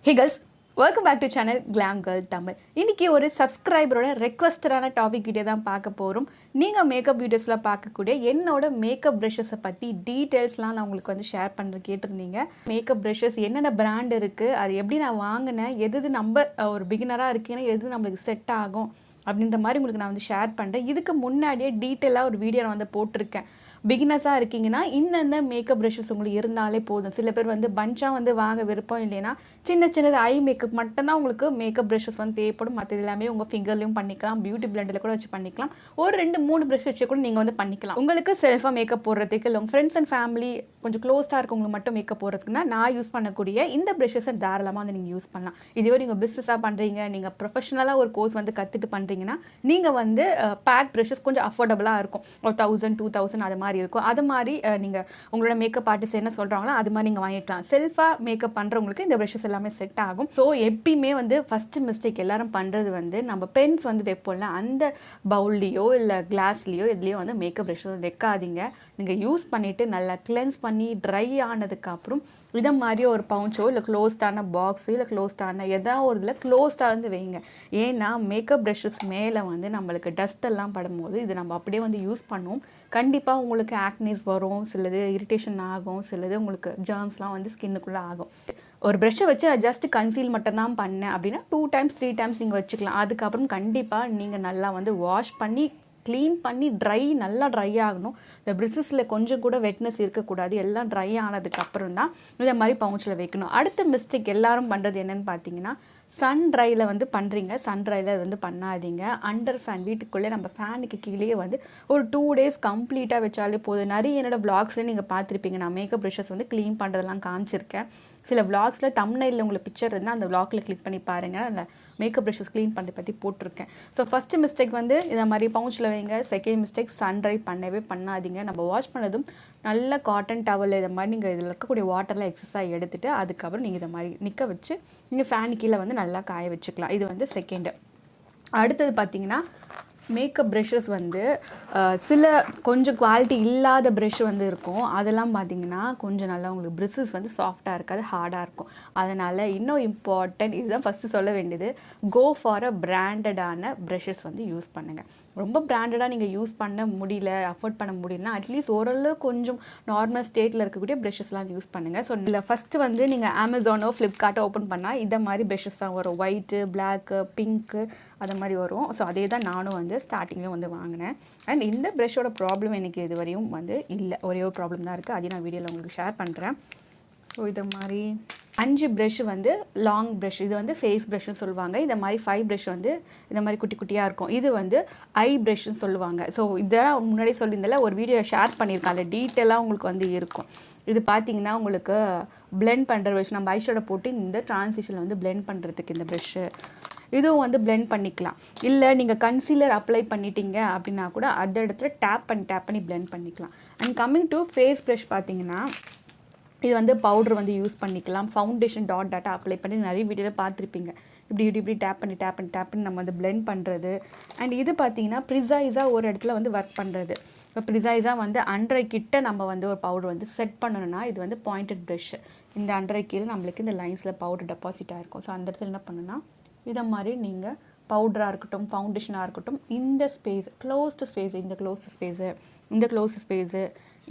Hey girls, welcome back to channel Glam Girl Tamil. இன்னைக்கு ஒரு சப்ஸ்கிரைபரோட ரெக்வஸ்டடான topic video தான் பார்க்க போகிறோம். நீங்கள் மேக்கப் வீடியோஸில் பார்க்கக்கூடிய என்னோட மேக்கப் ப்ரஷஸை பற்றி டீட்டெயில்ஸ்லாம் நான் உங்களுக்கு வந்து ஷேர் பண்ணுற கேட்டிருந்தீங்க. மேக்கப் ப்ரஷஸ் என்னென்ன பிராண்ட் இருக்குது, அது எப்படி நான் வாங்கினேன், எது நம்ம ஒரு பிகினராக இருக்கேன்னா எது நம்மளுக்கு செட் ஆகும் அப்படின்ற மாதிரி உங்களுக்கு நான் வந்து ஷேர் பண்ணுறேன். இதுக்கு முன்னாடியே டீட்டெயிலாக ஒரு வீடியோ நான் வந்து போட்டிருக்கேன். பிகினர்ஸாக இருக்கீங்கன்னா இந்தந்த மேக்கப் ப்ரஷஸ் உங்களுக்கு இருந்தாலே போதும். சில பேர் வந்து பஞ்சாக வந்து வாங்க விருப்பம் இல்லைன்னா சின்னது ஐ மேக்கப் மட்டும்தான் உங்களுக்கு மேக்கப் ப்ரஷஸ் வந்து தேவைப்படும். மற்றது எல்லாமே உங்கள் ஃபிங்கர்லையும் பண்ணிக்கலாம், பியூட்டி பிளெண்டில் கூட வச்சு பண்ணிக்கலாம். ஒரு 2-3 ப்ரஷ் வச்சு கூட நீங்கள் வந்து பண்ணிக்கலாம். உங்களுக்கு செல்ஃபாக மேக்கப் போடுறதுக்கு இல்லை உங்கள் ஃப்ரெண்ட்ஸ் அண்ட் ஃபேமிலி கொஞ்சம் க்ளோஸ்டாக இருக்கவங்களுக்கு மட்டும் மேக்கப் போடுறதுக்குன்னா நான் யூஸ் பண்ணக்கூடிய இந்த ப்ரஷஸை தாராளமாக வந்து நீங்கள் யூஸ் பண்ணலாம். இதுவே நீங்கள் பிஸ்னஸாக பண்ணுறீங்க, நீங்கள் ப்ரொஃபஷனலாக ஒரு கோர்ஸ் வந்து கற்றுட்டு பண்ணுறீங்கன்னா நீங்கள் வந்து பேக் ப்ரஷஸ் கொஞ்சம் அஃபோர்டபுளாக இருக்கும். ஒரு 1000-2000 அது மாதிரி இருக்கும். அது மாதிரி நீங்கள் உங்களோட மேக்கப் ஆர்டிஸ்ட் என்ன சொல்கிறாங்களோ அது மாதிரி நீங்கள் வாங்கிக்கலாம். செல்ஃபாக மேக்கப் பண்ணுறவங்களுக்கு இந்த ப்ரஷஸ் எல்லாமே செட் ஆகும். ஸோ எப்பயுமே வந்து ஃபஸ்ட்டு மிஸ்டேக் எல்லாரும் பண்ணுறது வந்து நம்ம பென்ஸ் வந்து வைப்போம்ல, அந்த பவுல்லையோ இல்லை கிளாஸ்லேயோ இதுலேயோ வந்து மேக்கப் ப்ரஷஸ் வைக்காதீங்க. நீங்கள் யூஸ் பண்ணிவிட்டு நல்லா கிளென்ஸ் பண்ணி ட்ரை ஆனதுக்கப்புறம் இதை மாதிரி ஒரு பவுச்சோ இல்லை க்ளோஸ்டான பாக்ஸோ இல்லை க்ளோஸ்டான ஏதாவது ஒரு இதில் க்ளோஸ்டாக வந்து வைங்க. ஏன்னா மேக்கப் ப்ரஷஸ் மேலே வந்து நம்மளுக்கு டஸ்ட் எல்லாம் படும்போது இது நம்ம அப்படியே வந்து யூஸ் பண்ணுவோம். கண்டிப்பாக உங்களுக்கு ஆக்னிஸ் வரும், சிலது இரிட்டேஷன் ஆகும், சிலது உங்களுக்கு ஜெர்ம்ஸ்லாம் வந்து ஸ்கின்னுக்குள்ளே ஆகும். ஒரு ப்ரெஷ்ஷை வச்சு ஜஸ்ட் கன்சீல் மட்டும்தான் பண்ணேன் அப்படின்னா 2 டைம்ஸ் 3 டைம்ஸ் நீங்கள் வச்சுக்கலாம். அதுக்கப்புறம் கண்டிப்பாக நீங்கள் நல்லா வந்து வாஷ் பண்ணி க்ளீன் பண்ணி நல்லா ட்ரை ஆகணும். இந்த ப்ரிசஸில் கொஞ்சம் கூட வெட்னஸ் இருக்கக்கூடாது. எல்லாம் ட்ரை ஆனதுக்கப்புறம் தான் இந்த மாதிரி பவுச்சில் வைக்கணும். அடுத்த மிஸ்டேக் எல்லாரும் பண்ணுறது என்னென்னு பார்த்தீங்கன்னா, சன் ட்ரையில் வந்து பண்ணுறீங்க. சன் ட்ரையில் வந்து பண்ணாதீங்க. அண்டர் ஃபேன், வீட்டுக்குள்ளே நம்ம ஃபேனுக்கு கீழே வந்து ஒரு 2 டேஸ் கம்ப்ளீட்டாக வச்சாலே போதும். நிறைய என்னோடய வ்ளாக்ஸில் நீங்கள் பார்த்துருப்பீங்க, நான் மேக்கப் ப்ரஷஸ் வந்து க்ளீன் பண்ணுறதெல்லாம் காமிச்சிருக்கேன். சில வ்ளாக்ஸில் தம்ப்நெயிலில் உங்களுக்கு பிக்சர் இருந்தால் அந்த வ்ளாகில் கிளிக் பண்ணி பாருங்கள், அந்த மேக்கப் ப்ரஷஸ் க்ளீன் பண்ணுறதை பற்றி போட்டிருக்கேன். ஸோ ஃபஸ்ட்டு மிஸ்டேக் வந்து இந்த மாதிரி பவுச்சில் வைங்க. செகண்ட் மிஸ்டேக் சன் ட்ரை பண்ணவே பண்ணாதீங்க. நம்ம வாஷ் பண்ணதும் நல்ல காட்டன் டவல் இதை மாதிரி நீங்கள் இதில் இருக்கக்கூடிய வாட்டரில் எக்ஸஸாக எடுத்துகிட்டு அதுக்கப்புறம் நீங்கள் இதை மாதிரி நிற்க வச்சு நீங்கள் ஃபேன் கீழே வந்து நல்லா காய வச்சுக்கலாம். இது வந்து செகண்டு. அடுத்தது பார்த்திங்கன்னா, மேக்கப் ப்ரஷஸ் வந்து சில கொஞ்சம் குவாலிட்டி இல்லாத ப்ரஷ் வந்து இருக்கும். அதெல்லாம் பார்த்திங்கன்னா கொஞ்சம் நல்லா உங்களுக்கு ப்ரிஷஸ் வந்து சாஃப்டாக இருக்காது, ஹார்டாக இருக்கும். அதனால் இன்னும் இம்பார்ட்டன்ட் இதுதான் ஃபஸ்ட்டு சொல்ல வேண்டியது, கோ ஃபார் அ பிராண்டடான ப்ரஷஸ் வந்து யூஸ் பண்ணுங்கள். ரொம்ப பிராண்டடாக நீங்கள் யூஸ் பண்ண முடியல, அஃபோர்ட் பண்ண முடியலனா அட்லீஸ்ட் ஓரளவு கொஞ்சம் நார்மல் ஸ்டேட்டில் இருக்கக்கூடிய ப்ரஷஸ்லாம் யூஸ் பண்ணுங்கள். ஸோ இல்லை ஃபஸ்ட்டு வந்து நீங்கள் அமேசானோ ஃப்ளிப்கார்ட்டோ ஓப்பன் பண்ணால் இதை மாதிரி ப்ரஷஸ் தான் வரும். ஒயிட்டு, பிளாக்கு, பிங்க்கு அது மாதிரி வரும். ஸோ அதே தான் நானும் வந்து ஸ்டார்டிங்லேயும் வந்து வாங்கினேன். அண்ட் இந்த ப்ரஷோட ப்ராப்ளம் எனக்கு இது வரையும் வந்து இல்லை, ஒரே ஒரு ப்ராப்ளம் தான் இருக்குது. அதையும் நான் வீடியோவில் உங்களுக்கு ஷேர் பண்ணுறேன். ஸோ இதை மாதிரி 5 ப்ரஷ் வந்து லாங் ப்ரஷ், இது வந்து ஃபேஸ் ப்ரஷ்ன்னு சொல்லுவாங்க. இந்த மாதிரி 5 ப்ரஷ் வந்து இந்த மாதிரி குட்டி குட்டியாக இருக்கும். இது வந்து ஐ ப்ரஷ்ன்னு சொல்லுவாங்க. ஸோ இதை முன்னாடியே சொல்லியிருந்தால ஒரு வீடியோ ஷேர் பண்ணியிருக்கேன், அதில் டீட்டெயிலாக உங்களுக்கு வந்து இருக்கும். இது பார்த்தீங்கன்னா உங்களுக்கு பிளெண்ட் பண்ணுற ப்ரஷ், நம்ம ஐஷேடோ போட்டு இந்த ட்ரான்சிஷனில் வந்து பிளெண்ட் பண்ணுறதுக்கு இந்த ப்ரஷ்ஷு இதுவும் வந்து பிளெண்ட் பண்ணிக்கலாம். இல்லை நீங்கள் கன்சீலர் அப்ளை பண்ணிட்டீங்க அப்படின்னா கூட அந்த இடத்துல டேப் பண்ணி பிளெண்ட் பண்ணிக்கலாம். And coming to face brush பார்த்தீங்கன்னா, இது வந்து பவுடர் வந்து யூஸ் பண்ணிக்கலாம். ஃபவுண்டேஷன் டாட்டா அப்ளை பண்ணி நிறைய வீடியோவில் பார்த்துருப்பீங்க. இப்படி டேப் பண்ணி நம்ம வந்து பிளெண்ட் பண்ணுறது. அண்ட் இது பார்த்தீங்கன்னா ப்ரிசைஸாக ஒரு இடத்துல வந்து ஒர்க் பண்ணுறது. இப்போ ப்ரிசைஸாக வந்து அண்டரை கிட்ட நம்ம வந்து ஒரு பவுடர் வந்து செட் பண்ணணும்னா இது வந்து பாயிண்டட் ப்ரஷ். இந்த அண்டரை கீழே நம்மளுக்கு இந்த லைன்ஸில் பவுடர் டெபாசிட்டாக இருக்கும். ஸோ அந்த இடத்துல என்ன பண்ணுன்னா, இதை மாதிரி நீங்கள் பவுடராக இருக்கட்டும், ஃபவுண்டேஷனாக இருக்கட்டும், இந்த ஸ்பேஸ் க்ளோஸ்டு ஸ்பேஸு, இந்த க்ளோஸ் ஸ்பேஸு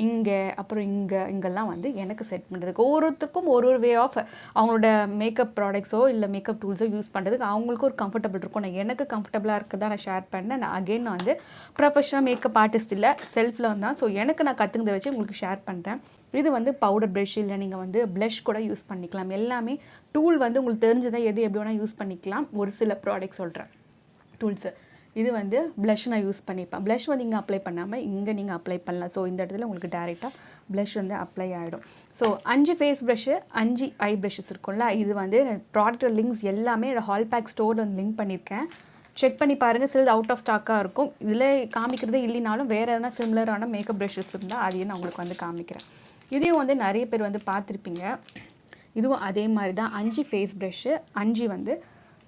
இங்கே அப்புறம் இங்கெல்லாம் வந்து எனக்கு செட் பண்ணுறதுக்கு ஒவ்வொருத்தருக்கும் ஒரு வே ஆஃப் அவங்களோட மேக்கப் ப்ராடக்ட்ஸோ இல்லை மேக்கப் டூல்ஸோ யூஸ் பண்ணுறதுக்கு அவங்களுக்கு ஒரு கம்ஃபர்டபுள் இருக்கும். நான் எனக்கு கம்ஃபர்டபுளாக இருக்கதான் நான் ஷேர் பண்ணேன். நான் அகெயின் நான் வந்து ப்ரொஃபஷனல் மேக்கப் ஆர்டிஸ்ட் இல்லை, செல்ஃபில் வந்தான். ஸோ எனக்கு நான் கற்றுக்கிறத வச்சு உங்களுக்கு ஷேர் பண்ணுறேன். இது வந்து பவுடர் ப்ரஷ், இல்லை நீங்கள் வந்து ப்ளஷ் கூட யூஸ் பண்ணிக்கலாம். எல்லாமே டூல் வந்து உங்களுக்கு தெரிஞ்சதை எது எப்படி வேணால் யூஸ் பண்ணிக்கலாம். ஒரு சில ப்ராடக்ட் சொல்கிறேன் டூல்ஸு. இது வந்து ப்ளஷ் நான் யூஸ் பண்ணிப்பேன். ப்ளஷ் வந்து இங்கே அப்ளை பண்ணாமல் இங்கே நீங்கள் அப்ளை பண்ணலாம். ஸோ இந்த இடத்துல உங்களுக்கு டேரெக்டாக ப்ளஷ் வந்து அப்ளை ஆகிடும். ஸோ 5 ஃபேஸ் ப்ரஷ்ஷு, 5 ஐ ப்ரஷஸ் இருக்கும்ல, இது வந்து ப்ராடக்ட் லிங்க்ஸ் எல்லாமே என்னோடய ஹால் பேக் ஸ்டோரில் வந்து லிங்க் பண்ணியிருக்கேன். செக் பண்ணி பாருங்கள். சிலது அவுட் ஆஃப் ஸ்டாக்காக இருக்கும். இதில் காமிக்கிறதே இல்லைனாலும் வேறு எதனா சிமிலரான மேக்கப் ப்ரஷஸ் இருந்தால் அதையும் நான் உங்களுக்கு வந்து காமிக்கிறேன். இதையும் வந்து நிறைய பேர் வந்து பார்த்துருப்பீங்க. இதுவும் அதே மாதிரி தான் 5 ஃபேஸ் ப்ரஷ்ஷு, 5 வந்து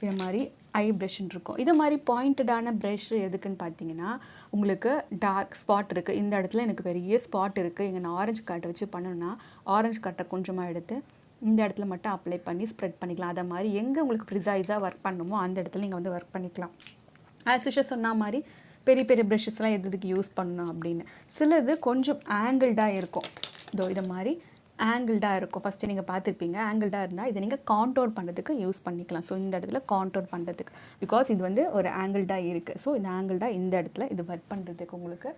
இது மாதிரி ஐ ப்ரஷ்ன்னு இருக்கும். இது மாதிரி பாயிண்டடான ப்ரஷ் எதுக்குன்னு பார்த்தீங்கன்னா, உங்களுக்கு டார்க் ஸ்பாட் இருக்குது, இந்த இடத்துல எனக்கு பெரிய ஸ்பாட் இருக்குது, இங்கே நான் ஆரஞ்சு கட்டை வச்சு பண்ணணுன்னா ஆரஞ்சு கட்டை கொஞ்சமாக எடுத்து இந்த இடத்துல மட்டும் அப்ளை பண்ணி ஸ்ப்ரெட் பண்ணிக்கலாம். அதை மாதிரி எங்கே உங்களுக்கு ப்ரிசைஸாக ஒர்க் பண்ணணுமோ அந்த இடத்துல நீங்கள் வந்து ஒர்க் பண்ணிக்கலாம். ஆஸ் யூஷுவல் சொன்ன மாதிரி பெரிய பெரிய ப்ரஷஸ்லாம் எதுக்கு யூஸ் பண்ணணும் அப்படின்னு. சிலது கொஞ்சம் ஆங்கிள்டாக இருக்கும். இதை மாதிரி ஆங்கிள்டாக இருக்கும். ஃபஸ்ட்டு நீங்கள் பார்த்துருப்பீங்க. ஆங்கிள்டாக இருந்தால் இதை நீங்கள் கான்டோர் பண்ணுறதுக்கு யூஸ் பண்ணிக்கலாம். ஸோ இந்த இடத்துல கான்டோர் பண்ணுறதுக்கு, பிகாஸ் இது வந்து ஒரு ஆங்கிள்டாக இருக்குது. ஸோ இந்த ஆங்கிள்டாக இந்த இடத்துல இது ஒர்க் பண்ணுறதுக்கு உங்களுக்கு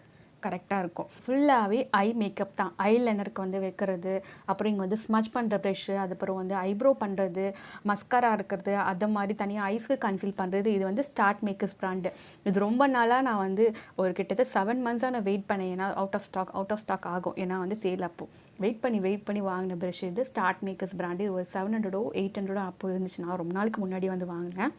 கரெக்டாக இருக்கும். ஃபுல்லாகவே ஐ மேக்கப் தான். ஐ லைனருக்கு வந்து வைக்கிறது, அப்புறம் இங்கே வந்து ஸ்மச் பண்ணுற ப்ரெஷ்ஷு, அதுக்கப்புறம் வந்து ஐப்ரோ பண்ணுறது, மஸ்காரா இருக்கிறது, அதை மாதிரி தனியாக ஐஸ்க்கு கன்சீல் பண்ணுறது. இது வந்து ஸ்டார்ட் மேக்கர்ஸ் பிராண்டு. இது ரொம்ப நாளாக நான் வந்து ஒரு கிட்டத்தட்ட 7 months நான் வெயிட் பண்ணேன். ஏன்னா அவுட் ஆஃப் ஸ்டாக் ஆகும். ஏன்னா வந்து சேல் அப்போது வெயிட் பண்ணி வாங்கின ப்ரஷ் இது ஸ்டார்ட் மேக்கர்ஸ் பிராண்டு. ஒரு 700 800 அப்போ இருந்துச்சு. நான் ரொம்ப நாளுக்கு முன்னாடி வந்து வாங்கினேன்.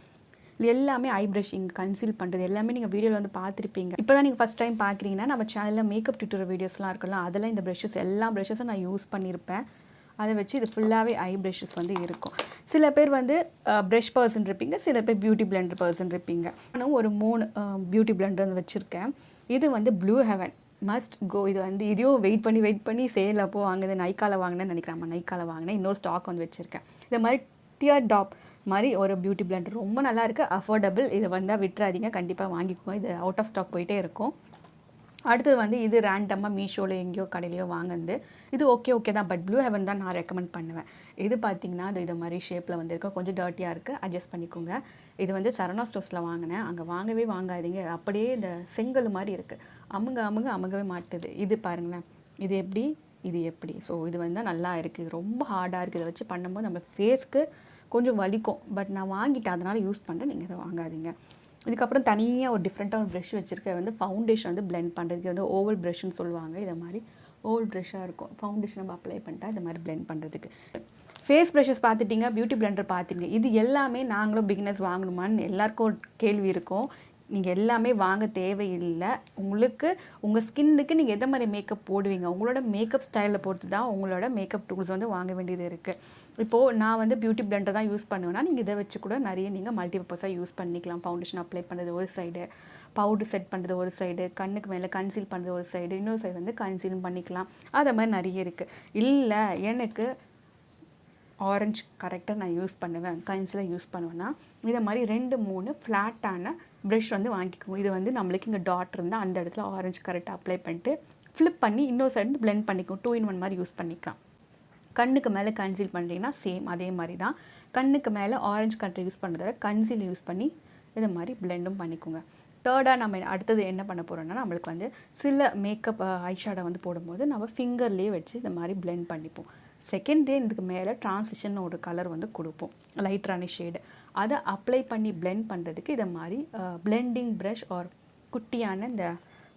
எல்லாமே ஐ ப்ரஷிங் கன்சீல் பண்ணுறது எல்லாமே நீங்கள் வீடியோவில் வந்து பார்த்துருப்பீங்க. இப்போ தான் நீங்கள் ஃபஸ்ட் டைம் பார்க்குறீங்கன்னா நம்ம சேனலில் மேக்கப் டியூட்டோரியல் வீடியோஸ்லாம் இருக்கலாம். அதெல்லாம் இந்த ப்ரஷஸ் எல்லா ப்ரஷஸும் நான் யூஸ் பண்ணியிருப்பேன். அதை வச்சு இது ஃபுல்லாகவே ஐ ப்ரஷஸ் வந்து இருக்கும். சில பேர் வந்து ப்ரஷ் பர்சன் இருப்பீங்க, சில பேர் பியூட்டி பிளெண்டர் பர்சன் இருப்பீங்க. நானும் ஒரு 3 பியூட்டி பிளெண்டர் வந்து வச்சுருக்கேன். இது வந்து ப்ளூ ஹெவன் மஸ்ட் கோ. இது வந்து இதையும் வெயிட் பண்ணி சேல் அப்போ வாங்குது. நைக்காவில் வாங்கினேன்னு நினைக்கிறேன். நைக்காவில் வாங்கினேன். இன்னொரு ஸ்டாக் வந்து வச்சுருக்கேன். இந்த மாதிரி டியர் டாப் மாதிரி ஒரு பியூட்டி பிளெண்டர் ரொம்ப நல்லா இருக்குது. அஃபோர்டபுள். இதை வந்தால் விட்டுறாதீங்க, கண்டிப்பாக வாங்கிக்கோங்க. இது அவுட் ஆஃப் ஸ்டாக் போயிட்டே இருக்கும். அடுத்தது வந்து இது ரேண்டமாக மீஷோவில் எங்கேயோ கடையிலையோ வாங்குது. இது ஓகே தான். பட் ப்ளூ ஹெவன் தான் நான் ரெக்கமெண்ட் பண்ணுவேன். இது பார்த்தீங்கன்னா அது இது மாதிரி ஷேப்பில் வந்துருக்கு. கொஞ்சம் டர்ட்டியாக இருக்குது, அட்ஜஸ்ட் பண்ணிக்கோங்க. இது வந்து சரவணா ஸ்டோர்ஸில் வாங்கினேன். அங்கே வாங்கவே வாங்காதீங்க. அப்படியே இந்த செங்கல் மாதிரி இருக்குது. அமுங்கவே மாட்டுது. இது பாருங்களேன், இது எப்படி. ஸோ இது வந்து நல்லா இருக்குது. இது ரொம்ப ஹார்டாக இருக்குது. இதை வச்சு பண்ணும்போது நம்ம ஃபேஸ்க்கு கொஞ்சம் வலிக்கும். பட் நான் வாங்கிட்டேன், அதனால் யூஸ் பண்ணுறேன். நீங்கள் இதை வாங்காதீங்க. இதுக்கப்புறம் தனியாக ஒரு டிஃப்ரெண்ட்டாக ஒரு ப்ரஷ் வச்சுருக்கேன். வந்து ஃபவுண்டேஷன் வந்து பிளெண்ட் பண்ணுறதுக்கு வந்து ஓவல் ப்ரஷ்ன்னு சொல்லுவாங்க. இதை மாதிரி ஓவல் ப்ரஷ்ஷாக இருக்கும். ஃபவுண்டேஷன் நம்ம அப்ளை பண்ணிட்டா இந்த மாதிரி பிளெண்ட் பண்ணுறதுக்கு. ஃபேஸ் ப்ரஷஸ் பார்த்துட்டிங்க, பியூட்டி பிளெண்டர் பார்த்துட்டிங்க. இது எல்லாமே நாங்களும் பிகினர்ஸ் வாங்கணுமான்னு எல்லாருக்கும் ஒரு கேள்வி இருக்கும். நீங்கள் எல்லாமே வாங்க தேவையில்லை. உங்களுக்கு உங்கள் ஸ்கின்னுக்கு நீங்கள் எதை மாதிரி மேக்கப் போடுவீங்க, உங்களோட மேக்கப் ஸ்டைலில் பொறுத்து தான் உங்களோட மேக்கப் டூல்ஸ் வந்து வாங்க வேண்டியது இருக்குது. இப்போது நான் வந்து பியூட்டி பிளெண்டர் தான் யூஸ் பண்ணுவேன்னா நீங்கள் இதை வச்சு கூட நிறைய நீங்கள் மல்டிபர்பஸாக யூஸ் பண்ணிக்கலாம். ஃபவுண்டேஷன் அப்ளை பண்ணுறது ஒரு சைடு, பவுடர் செட் பண்ணுறது ஒரு சைடு, கண்ணுக்கு மேலே கன்சீல் பண்ணுறது ஒரு சைடு, இன்னொரு சைடு வந்து கன்சீலும் பண்ணிக்கலாம். அதை மாதிரி நிறைய இருக்குது. இல்லை எனக்கு ஆரஞ்சு கரெக்டாக நான் யூஸ் பண்ணுவேன், கன்சீலர் யூஸ் பண்ணுவேன்னா இதை மாதிரி 2-3 ஃப்ளாட்டான ப்ரஷ் வந்து வாங்கிக்குவோம். இது வந்து நம்மளுக்கு இங்கே டாட் இருந்தால் அந்த இடத்துல ஆரஞ்சு கரெக்டாக அப்ளை பண்ணிட்டு ஃப்ளிப் பண்ணி இன்னொரு சைடு பிளெண்ட் பண்ணிக்குவோம். 2-in-1 மாதிரி யூஸ் பண்ணிக்கலாம். கண்ணுக்கு மேலே கன்சீல் பண்ணுறீங்கன்னா சேம் அதே மாதிரி தான். கண்ணுக்கு மேலே ஆரஞ்சு கரெக்டாக யூஸ் பண்ணுறத கன்சீல் யூஸ் பண்ணி இதை மாதிரி பிளெண்டும் பண்ணிக்கோங்க. தேர்டாக நம்ம அடுத்தது என்ன பண்ண போகிறோம்னா, நம்மளுக்கு வந்து சில மேக்கப் ஐஷேடோ வந்து போடும்போது நம்ம ஃபிங்கர்லேயே வச்சு இந்த மாதிரி பிளெண்ட் பண்ணிப்போம். செகண்ட் டே இதுக்கு மேலே ட்ரான்சிஷன் ஒரு கலர் வந்து கொடுப்போம், லைட்ரான ஷேடு. அதை அப்ளை பண்ணி பிளெண்ட் பண்ணுறதுக்கு இதை மாதிரி பிளெண்டிங் ப்ரஷ் ஆர் குட்டியான இந்த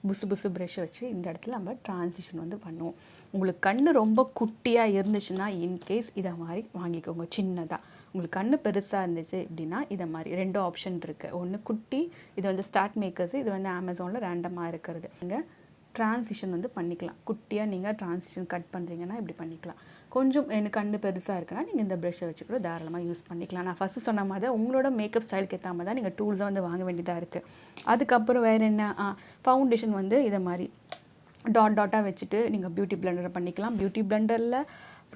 புசு ப்ரஷ்ஷை வச்சு இந்த இடத்துல நம்ம ட்ரான்சிஷன் வந்து பண்ணுவோம். உங்களுக்கு கண் ரொம்ப குட்டியாக இருந்துச்சுன்னா இன்கேஸ் இதை மாதிரி வாங்கிக்கோங்க. சின்னதாக உங்களுக்கு கண் பெருசாக இருந்துச்சு அப்படின்னா இதை மாதிரி 2 ஆப்ஷன் இருக்குது. ஒன்று குட்டி, இது வந்து ஸ்டார்ட் மேக்கர்ஸ், இது வந்து அமேசானில் ரேண்டமாக இருக்கிறது. நீங்கள் ட்ரான்சிஷன் வந்து பண்ணிக்கலாம். குட்டியாக நீங்கள் ட்ரான்சிஷன் கட் பண்ணுறீங்கன்னா இப்படி பண்ணிக்கலாம். கொஞ்சம் எனக்கு கண்ணு பெருசாக இருக்குன்னா நீங்கள் இந்த ப்ரஷ்ஷை வச்சு கூட தாராளமாக யூஸ் பண்ணிக்கலாம். நான் ஃபஸ்ட்டு சொன்ன மாதிரி தான் உங்களோட மேக்கப் ஸ்டைலுக்கு ஏற்ற மாதிரி தான் நீங்கள் டூல்ஸை வந்து வாங்க வேண்டியதாக இருக்குது. அதுக்கப்புறம் வேறு என்ன, ஃபவுண்டேஷன் வந்து இதை மாதிரி டாட்டாக வச்சுட்டு நீங்கள் பியூட்டி பிளெண்டரை பண்ணிக்கலாம். பியூட்டி பிளெண்டரில்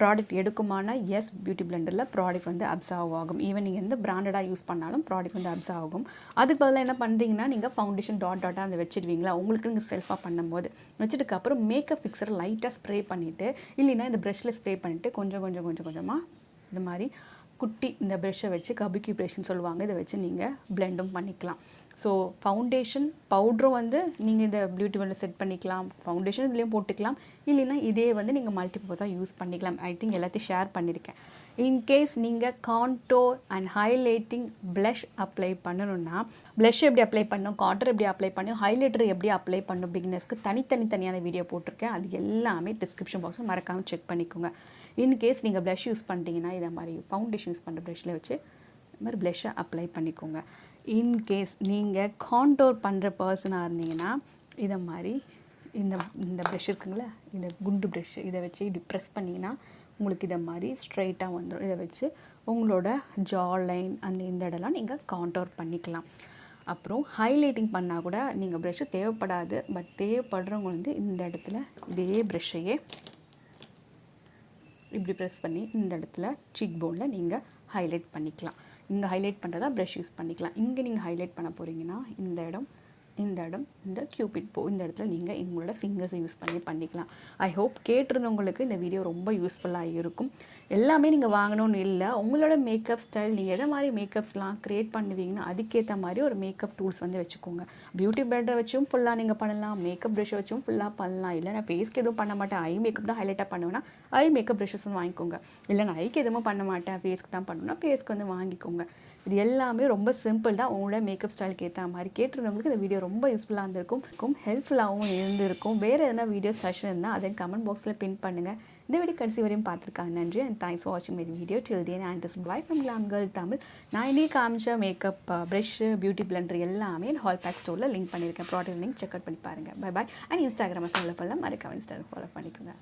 ப்ராடக்ட் எடுக்குமானா எஸ், பியூட்டி பிளெண்டரில் ப்ராடக்ட் வந்து அப்சர்வ் ஆகும். ஈவன் நீங்கள் எந்த பிராண்டடாக யூஸ் பண்ணாலும் ப்ராடக்ட் வந்து அப்சர்வ் ஆகும். அதுக்கு பதிலாக என்ன பண்ணுறீங்கன்னா நீங்கள் ஃபவுண்டேஷன் டாட்டாக அந்த வச்சுடுவீங்களா, உங்களுக்கு நீங்கள் செல்ஃபாக பண்ணும்போது வச்சுட்டுக்கப்புறம் மேக்கப் ஃபிக்ஸரை லைட்டாக ஸ்ப்ரே பண்ணிவிட்டு, இல்லைன்னா இந்த ப்ரஷ்ஷில் ஸ்ப்ரே பண்ணிவிட்டு கொஞ்சமாக இந்த மாதிரி குட்டி இந்த ப்ரஷ்ஷை வச்சு கபிக்கி ப்ரஷ்ன்னு சொல்லுவாங்க, இதை வச்சு நீங்கள் பிளெண்டும் பண்ணிக்கலாம். ஸோ ஃபவுண்டேஷன் பவுட்ரும் வந்து நீங்கள் இந்த பியூட்டி பிளெண்டர் செட் பண்ணிக்கலாம். ஃபவுண்டேஷன் இதுலேயும் போட்டுக்கலாம். இல்லைன்னா இதே வந்து நீங்கள் மல்டிபர்பஸாக யூஸ் பண்ணிக்கலாம். ஐ திங்க் எல்லாத்தையும் ஷேர் பண்ணியிருக்கேன். இன்கேஸ் நீங்கள் contour and highlighting plus apply பண்ணணுன்னா, ப்ளஷ் எப்படி அப்ளை பண்ணணும், கான்டோர் எப்படி அப்ளை பண்ணணும், ஹைலைட்டர் எப்படி அப்ளை பண்ணணும், பிகினர்ஸ்க்கு தனித்தனியான வீடியோ போட்டிருக்கேன். அது எல்லாமே டிஸ்கிரிப்ஷன் பாக்ஸில் மறக்காமல் செக் பண்ணிக்கோங்க. இன்கேஸ் நீங்கள் ப்ளஷ் யூஸ் பண்ணிட்டீங்கன்னா இதை மாதிரி ஃபவுண்டேஷன் யூஸ் பண்ணுற ப்ளஷில் வச்சு இது மாதிரி ப்ளஷ்ஷை அப்ளை பண்ணிக்கோங்க. இன்கேஸ் நீங்கள் கான்டோர் பண்ணுற பர்சனாக இருந்தீங்கன்னா இதை மாதிரி இந்த ப்ரஷ் இருக்குங்களா, இந்த குண்டு ப்ரஷ், இதை வச்சு இப்படி ப்ரெஸ் பண்ணிங்கன்னா உங்களுக்கு இதை மாதிரி ஸ்ட்ரைட்டாக வந்துடும். இதை வச்சு உங்களோட ஜா லைன் அந்த இந்த இடம்லாம் நீங்கள் கான்டோர் பண்ணிக்கலாம். அப்புறம் ஹைலைட்டிங் பண்ணால் கூட நீங்கள் ப்ரஷ்ஷு தேவைப்படாது. பட் தேவைப்படுறவங்க வந்து இந்த இடத்துல இதே ப்ரஷ்ஷையே இப்படி ப்ரெஸ் பண்ணி இந்த இடத்துல சீக் போனில் நீங்கள் ஹைலைட் பண்ணிக்கலாம். இங்கே ஹைலைட் பண்ணுறதா ப்ரஷ் யூஸ் பண்ணிக்கலாம். இங்கே நீங்கள் ஹைலைட் பண்ண போகிறீங்கன்னா இந்த இடம் இந்த கியூபிட் போ இந்த இடத்துல நீங்கள் உங்களோட ஃபிங்கர்ஸை யூஸ் பண்ணிக்கலாம். ஐ ஹோப் கேட்டிருந்தவங்களுக்கு இந்த வீடியோ ரொம்ப யூஸ்ஃபுல்லாக இருக்கும். எல்லாமே நீங்கள் வாங்கணும்னு இல்லை, உங்களோட மேக்கப் ஸ்டைல் நீங்கள் எதை மாதிரி மேக்கப்ஸ்லாம் க்ரியேட் பண்ணுவீங்கன்னா அதுக்கேற்ற மாதிரி ஒரு மேக்கப் டூல்ஸ் வந்து வச்சுக்கோங்க. பியூட்டி பிளெண்டரை வச்சும் ஃபுல்லாக நீங்கள் பண்ணலாம், மேக்கப் ப்ரஷ்ஷை வச்சும் ஃபுல்லாக பண்ணலாம். இல்லை நான் ஃபேஸ்க்கு எதுவும் பண்ண மாட்டேன், ஐ மேக்கப் தான் ஹைலைட்டாக பண்ணுவேன்னா ஐ மேக்கப் ப்ரஷஸ் வாங்கிக்கோங்க. இல்லை நான் ஐக்கு எதுவும் பண்ண மாட்டேன், ஃபேஸ்க்கு தான் பண்ணணும்னா ஃபேஸ்க்கு வந்து வாங்கிக்கோங்க. இது எல்லாமே ரொம்ப சிம்பிள் தான். உங்களோட மேக்கப் ஸ்டைலுக்கு ஏற்ற மாதிரி கேட்டிருந்தவங்களுக்கு இந்த வீடியோ ரொம்ப யூஸ்ஃபுல்லாக இருந்திருக்கும், ஹெல்ப்ஃபுல்லாகவும் இருந்திருக்கும். வேறு எதனா வீடியோ செஷன் இருந்தால் அதை கமெண்ட் பாக்ஸில் பின் பண்ணுங்கள். இந்த வீடியோ கடைசி வரையும் பார்த்துருக்காங்க நன்றி. அண்ட் தேங்க்ஸ் ஃபார் வாட்சிங் my video till then. And this bye from glam girl Tamil. நான் இன்றைக்கி காமிச்ச மேக்கப் ப்ரஷ்ஷு பியூட்டி பிளெண்டர் எல்லாமே ஹால் பேக் ஸ்டோரில் லிங்க் பண்ணியிருக்கேன். ப்ராடக்ட் லிங்க் செக் அவுட் பண்ணி பாருங்கள். Bye bye. அண்ட் இன்ஸ்டாகிராமை ஃபாலோ பண்ணலாம், மறக்காம இன்ஸ்டாகிராம் ஃபாலோ பண்ணிக்கோங்க.